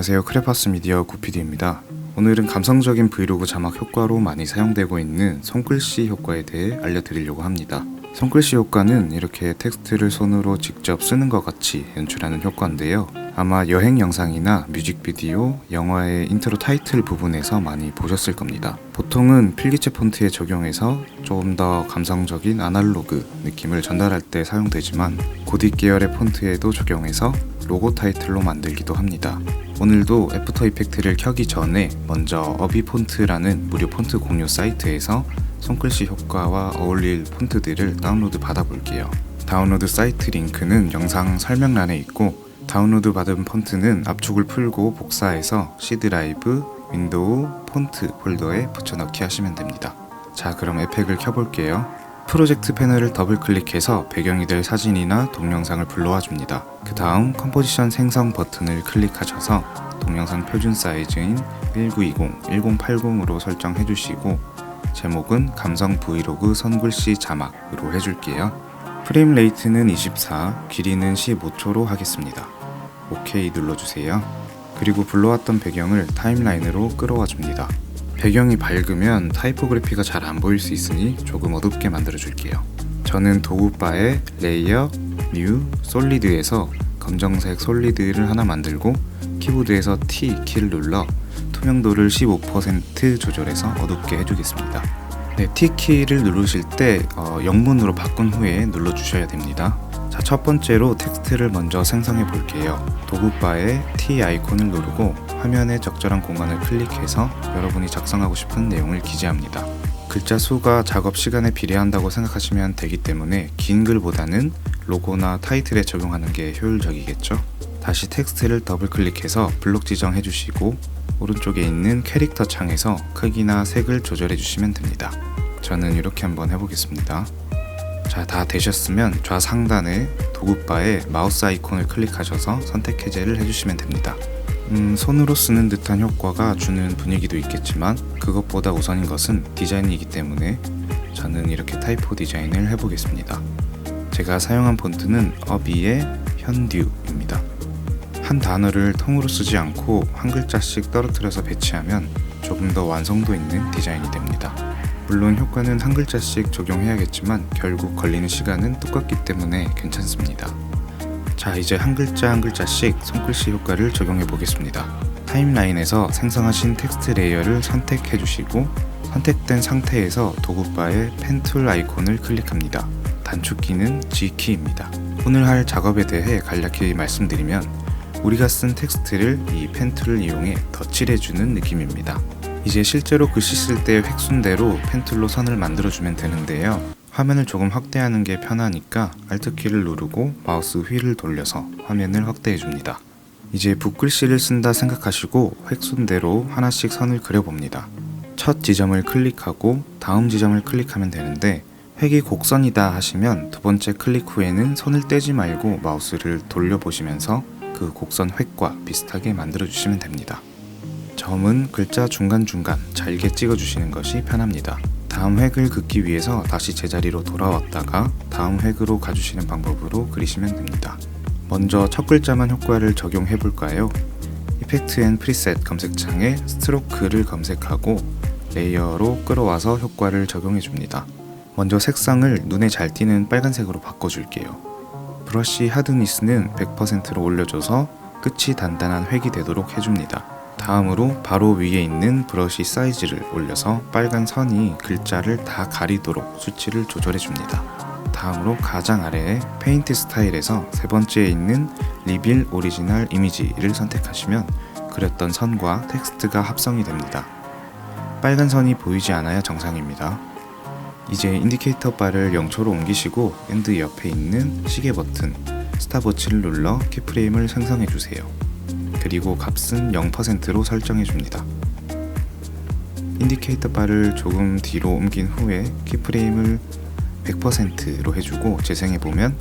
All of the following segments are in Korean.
안녕하세요. 크레파스 미디어 구피디입니다. 오늘은 감성적인 브이로그 자막 효과로 많이 사용되고 있는 손글씨 효과에 대해 알려드리려고 합니다. 손글씨 효과는 이렇게 텍스트를 손으로 직접 쓰는 것 같이 연출하는 효과인데요. 아마 여행 영상이나 뮤직비디오, 영화의 인트로 타이틀 부분에서 많이 보셨을 겁니다. 보통은 필기체 폰트에 적용해서 조금 더 감성적인 아날로그 느낌을 전달할 때 사용되지만 고딕 계열의 폰트에도 적용해서 로고 타이틀로 만들기도 합니다. 오늘도 애프터 이펙트를 켜기 전에 먼저 어비폰트라는 무료 폰트 공유 사이트에서 손글씨 효과와 어울릴 폰트들을 다운로드 받아볼게요. 다운로드 사이트 링크는 영상 설명란에 있고, 다운로드 받은 폰트는 압축을 풀고 복사해서 C 드라이브, 윈도우, 폰트 폴더에 붙여넣기 하시면 됩니다. 자, 그럼 에펙을 켜볼게요. 프로젝트 패널을 더블 클릭해서 배경이 될 사진이나 동영상을 불러와 줍니다. 그 다음 컴포지션 생성 버튼을 클릭하셔서 동영상 표준 사이즈인 1920, 1080으로 설정해 주시고, 제목은 감성 브이로그 손글씨 자막으로 해줄게요. 프레임 레이트는 24, 길이는 15초로 하겠습니다. OK 눌러주세요. 그리고 불러왔던 배경을 타임라인으로 끌어와 줍니다. 배경이 밝으면 타이포그래피가 잘 안 보일 수 있으니 조금 어둡게 만들어 줄게요. 저는 도구바에 레이어, 뉴, 솔리드에서 검정색 솔리드를 하나 만들고 키보드에서 T 키를 눌러 투명도를 15% 조절해서 어둡게 해주겠습니다. 네, T 키를 누르실 때 영문으로 바꾼 후에 눌러주셔야 됩니다. 자, 첫 번째로 텍스트를 먼저 생성해 볼게요. 도구바에 T 아이콘을 누르고 화면에 적절한 공간을 클릭해서 여러분이 작성하고 싶은 내용을 기재합니다. 글자 수가 작업 시간에 비례한다고 생각하시면 되기 때문에 긴 글보다는 로고나 타이틀에 적용하는 게 효율적이겠죠. 다시 텍스트를 더블 클릭해서 블록 지정해 주시고 오른쪽에 있는 캐릭터 창에서 크기나 색을 조절해 주시면 됩니다. 저는 이렇게 한번 해보겠습니다. 자, 다 되셨으면 좌상단에 도구바에 마우스 아이콘을 클릭하셔서 선택 해제를 해주시면 됩니다. 손으로 쓰는 듯한 효과가 주는 분위기도 있겠지만 그것보다 우선인 것은 디자인이기 때문에 저는 이렇게 타이포 디자인을 해보겠습니다. 제가 사용한 폰트는 어비의 현듀입니다. 한 단어를 통으로 쓰지 않고 한 글자씩 떨어뜨려서 배치하면 조금 더 완성도 있는 디자인이 됩니다. 물론 효과는 한 글자씩 적용해야겠지만 결국 걸리는 시간은 똑같기 때문에 괜찮습니다. 자, 이제 한 글자 한 글자씩 손글씨 효과를 적용해 보겠습니다. 타임라인에서 생성하신 텍스트 레이어를 선택해 주시고 선택된 상태에서 도구바에 펜 툴 아이콘을 클릭합니다. 단축키는 G키입니다. 오늘 할 작업에 대해 간략히 말씀드리면 우리가 쓴 텍스트를 이 펜 툴을 이용해 덧칠해주는 느낌입니다. 이제 실제로 글씨 쓸 때 획순대로 펜툴로 선을 만들어주면 되는데요. 화면을 조금 확대하는 게 편하니까 Alt키를 누르고 마우스 휠을 돌려서 화면을 확대해줍니다. 이제 붓글씨를 쓴다 생각하시고 획순대로 하나씩 선을 그려봅니다. 첫 지점을 클릭하고 다음 지점을 클릭하면 되는데 획이 곡선이다 하시면 두 번째 클릭 후에는 손을 떼지 말고 마우스를 돌려보시면서 그 곡선 획과 비슷하게 만들어주시면 됩니다. 점은 글자 중간중간 잘게 찍어주시는 것이 편합니다. 다음 획을 긋기 위해서 다시 제자리로 돌아왔다가 다음 획으로 가주시는 방법으로 그리시면 됩니다. 먼저 첫 글자만 효과를 적용해 볼까요? 이펙트 앤 프리셋 검색창에 스트로크를 검색하고 레이어로 끌어와서 효과를 적용해 줍니다. 먼저 색상을 눈에 잘 띄는 빨간색으로 바꿔줄게요. 브러쉬 하드니스는 100%로 올려줘서 끝이 단단한 획이 되도록 해줍니다. 다음으로 바로 위에 있는 브러쉬 사이즈를 올려서 빨간 선이 글자를 다 가리도록 수치를 조절해 줍니다. 다음으로 가장 아래에 페인트 스타일에서 세 번째에 있는 리빌 오리지널 이미지를 선택하시면 그렸던 선과 텍스트가 합성이 됩니다. 빨간 선이 보이지 않아야 정상입니다. 이제 인디케이터 바를 0초로 옮기시고 엔드 옆에 있는 시계 버튼 스탑워치를 눌러 키프레임을 생성해 주세요. 그리고 값은 0%로 설정해 줍니다. 인디케이터 바를 조금 뒤로 옮긴 후에 키프레임을 100%로 해주고 재생해보면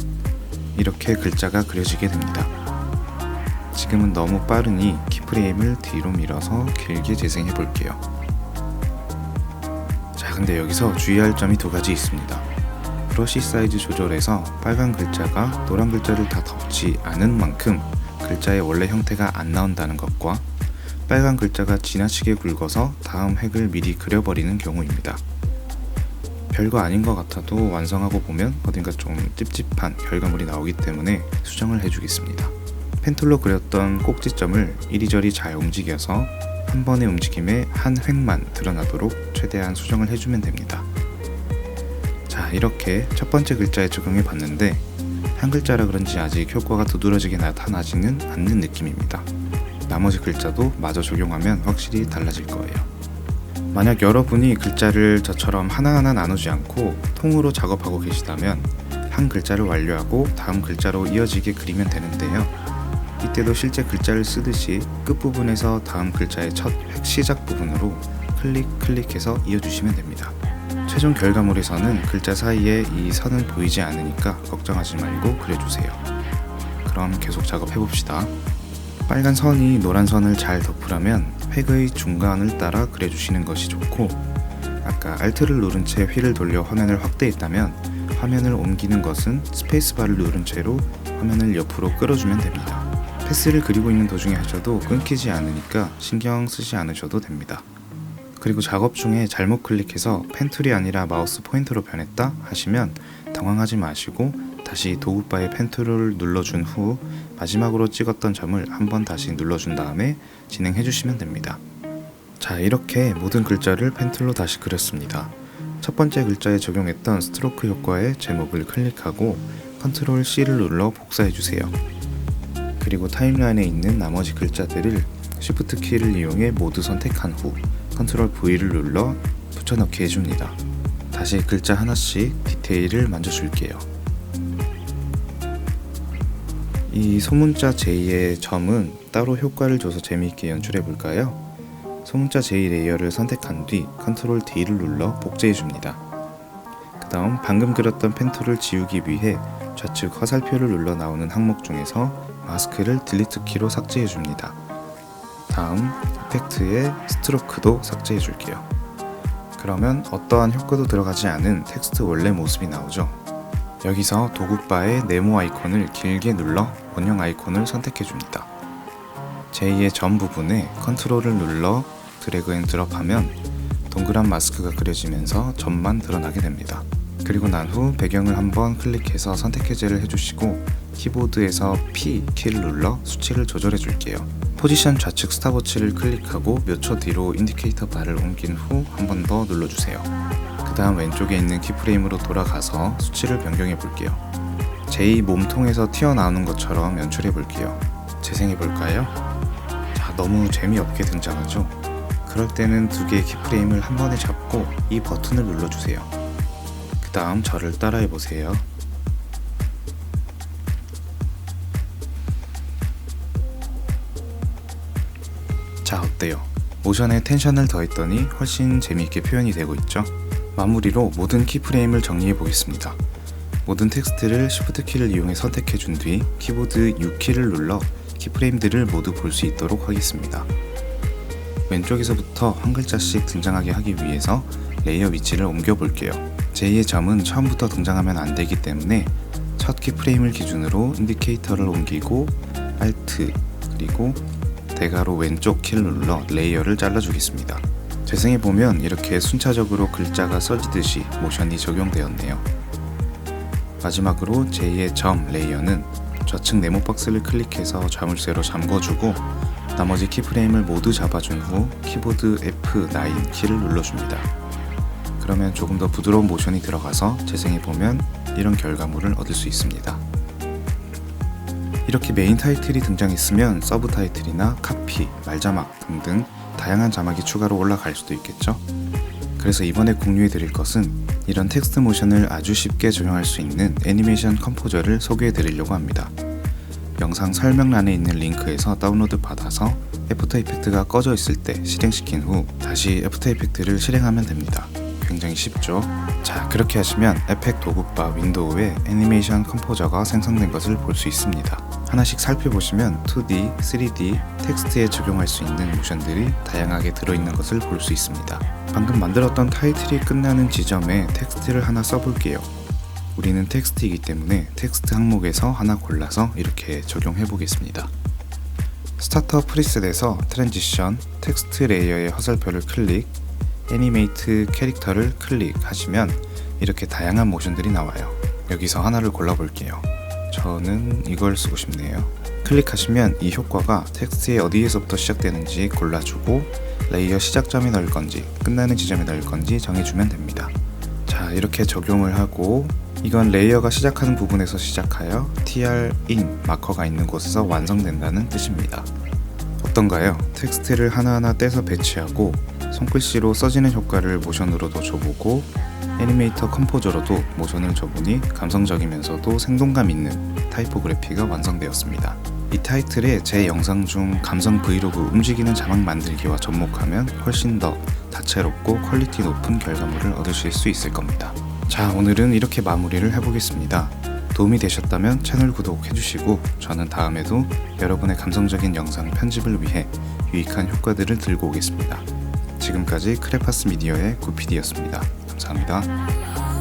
이렇게 글자가 그려지게 됩니다. 지금은 너무 빠르니 키프레임을 뒤로 밀어서 길게 재생해 볼게요. 자, 근데 여기서 주의할 점이 두 가지 있습니다. 브러쉬 사이즈 조절에서 빨간 글자가 노란 글자를 다 덮지 않은 만큼 글자의 원래 형태가 안 나온다는 것과 빨간 글자가 지나치게 굵어서 다음 획을 미리 그려버리는 경우입니다. 별거 아닌 것 같아도 완성하고 보면 어딘가 좀 찝찝한 결과물이 나오기 때문에 수정을 해주겠습니다. 펜툴로 그렸던 꼭지점을 이리저리 잘 움직여서 한 번의 움직임에 한 획만 드러나도록 최대한 수정을 해주면 됩니다. 자, 이렇게 첫 번째 글자에 적용해 봤는데 한 글자라 그런지 아직 효과가 두드러지게 나타나지는 않는 느낌입니다. 나머지 글자도 마저 적용하면 확실히 달라질 거예요. 만약 여러분이 글자를 저처럼 하나하나 나누지 않고 통으로 작업하고 계시다면 한 글자를 완료하고 다음 글자로 이어지게 그리면 되는데요. 이때도 실제 글자를 쓰듯이 끝부분에서 다음 글자의 첫 획 시작 부분으로 클릭해서 이어주시면 됩니다. 최종 결과물에서는 글자 사이에 이 선은 보이지 않으니까 걱정하지 말고 그려주세요. 그럼 계속 작업해봅시다. 빨간 선이 노란 선을 잘 덮으려면 획의 중간을 따라 그려주시는 것이 좋고, 아까 Alt를 누른 채 휠을 돌려 화면을 확대했다면 화면을 옮기는 것은 스페이스바를 누른 채로 화면을 옆으로 끌어주면 됩니다. 패스를 그리고 있는 도중에 하셔도 끊기지 않으니까 신경 쓰지 않으셔도 됩니다. 그리고 작업 중에 잘못 클릭해서 펜툴이 아니라 마우스 포인터로 변했다 하시면 당황하지 마시고 다시 도구바에 펜툴을 눌러준 후 마지막으로 찍었던 점을 한번 다시 눌러준 다음에 진행해 주시면 됩니다. 자, 이렇게 모든 글자를 펜툴로 다시 그렸습니다. 첫 번째 글자에 적용했던 스트로크 효과의 제목을 클릭하고 컨트롤 C를 눌러 복사해 주세요. 그리고 타임라인에 있는 나머지 글자들을 Shift 키를 이용해 모두 선택한 후 컨트롤 V를 눌러 붙여넣기 해줍니다. 다시 글자 하나씩 디테일을 만져줄게요. 이 소문자 J의 점은 따로 효과를 줘서 재미있게 연출해볼까요? 소문자 J 레이어를 선택한 뒤 컨트롤 D를 눌러 복제해줍니다. 그 다음 방금 그렸던 펜툴을 지우기 위해 좌측 화살표를 눌러 나오는 항목 중에서 마스크를 딜리트 키로 삭제해줍니다. 다음 이펙트의 스트로크도 삭제해줄게요. 그러면 어떠한 효과도 들어가지 않은 텍스트 원래 모습이 나오죠. 여기서 도구바의 네모 아이콘을 길게 눌러 원형 아이콘을 선택해줍니다. 제2의 점 부분에 컨트롤을 눌러 드래그 앤 드롭하면 동그란 마스크가 그려지면서 점만 드러나게 됩니다. 그리고 난 후 배경을 한번 클릭해서 선택 해제를 해주시고 키보드에서 P 키를 눌러 수치를 조절해 줄게요. 포지션 좌측 스탑워치를 클릭하고 몇 초 뒤로 인디케이터 바를 옮긴 후 한 번 더 눌러주세요. 그 다음 왼쪽에 있는 키프레임으로 돌아가서 수치를 변경해 볼게요. 제2 몸통에서 튀어나오는 것처럼 연출해 볼게요. 재생해 볼까요? 자, 너무 재미없게 등장하죠? 그럴 때는 두 개의 키프레임을 한 번에 잡고 이 버튼을 눌러주세요. 그 다음 저를 따라해 보세요. 자, 어때요? 모션에 텐션을 더했더니 훨씬 재미있게 표현이 되고 있죠? 마무리로 모든 키프레임을 정리해 보겠습니다. 모든 텍스트를 Shift 키를 이용해 선택해 준 뒤 키보드 U키를 눌러 키프레임들을 모두 볼 수 있도록 하겠습니다. 왼쪽에서부터 한 글자씩 등장하게 하기 위해서 레이어 위치를 옮겨 볼게요. 제2의 점은 처음부터 등장하면 안 되기 때문에 첫 키프레임을 기준으로 인디케이터를 옮기고 Alt 그리고 대괄호 왼쪽 키를 눌러 레이어를 잘라주겠습니다. 재생해보면 이렇게 순차적으로 글자가 써지듯이 모션이 적용되었네요. 마지막으로 제2의 점 레이어는 좌측 네모 박스를 클릭해서 자물쇠로 잠궈주고 나머지 키프레임을 모두 잡아준 후 키보드 F9 키를 눌러줍니다. 그러면 조금 더 부드러운 모션이 들어가서 재생해보면 이런 결과물을 얻을 수 있습니다. 이렇게 메인 타이틀이 등장했으면 서브 타이틀이나 카피, 말자막 등등 다양한 자막이 추가로 올라갈 수도 있겠죠? 그래서 이번에 공유해 드릴 것은 이런 텍스트 모션을 아주 쉽게 적용할 수 있는 애니메이션 컴포저를 소개해 드리려고 합니다. 영상 설명란에 있는 링크에서 다운로드 받아서 애프터 이펙트가 꺼져 있을 때 실행시킨 후 다시 애프터 이펙트를 실행하면 됩니다. 굉장히 쉽죠? 자, 그렇게 하시면 에펙 도구바 윈도우에 애니메이션 컴포저가 생성된 것을 볼 수 있습니다. 하나씩 살펴보시면 2D, 3D, 텍스트에 적용할 수 있는 모션들이 다양하게 들어있는 것을 볼 수 있습니다. 방금 만들었던 타이틀이 끝나는 지점에 텍스트를 하나 써볼게요. 우리는 텍스트이기 때문에 텍스트 항목에서 하나 골라서 이렇게 적용해 보겠습니다. 스타터 프리셋에서 트랜지션, 텍스트 레이어의 화살표를 클릭, 애니메이트 캐릭터를 클릭하시면 이렇게 다양한 모션들이 나와요. 여기서 하나를 골라볼게요. 저는 이걸 쓰고 싶네요. 클릭하시면 이 효과가 텍스트의 어디에서부터 시작되는지 골라주고 레이어 시작점에 넣을 건지 끝나는 지점에 넣을 건지 정해주면 됩니다. 자, 이렇게 적용을 하고 이건 레이어가 시작하는 부분에서 시작하여 TR-IN 마커가 있는 곳에서 완성된다는 뜻입니다. 어떤가요? 텍스트를 하나하나 떼서 배치하고 손글씨로 써지는 효과를 모션으로도 줘보고 애니메이터 컴포저로도 모션을 줘보니 감성적이면서도 생동감 있는 타이포그래피가 완성되었습니다. 이 타이틀에 제 영상 중 감성 브이로그 움직이는 자막 만들기와 접목하면 훨씬 더 다채롭고 퀄리티 높은 결과물을 얻으실 수 있을 겁니다. 자, 오늘은 이렇게 마무리를 해보겠습니다. 도움이 되셨다면 채널 구독해주시고 저는 다음에도 여러분의 감성적인 영상 편집을 위해 유익한 효과들을 들고 오겠습니다. 지금까지 크레파스 미디어의 구피디였습니다. 감사합니다.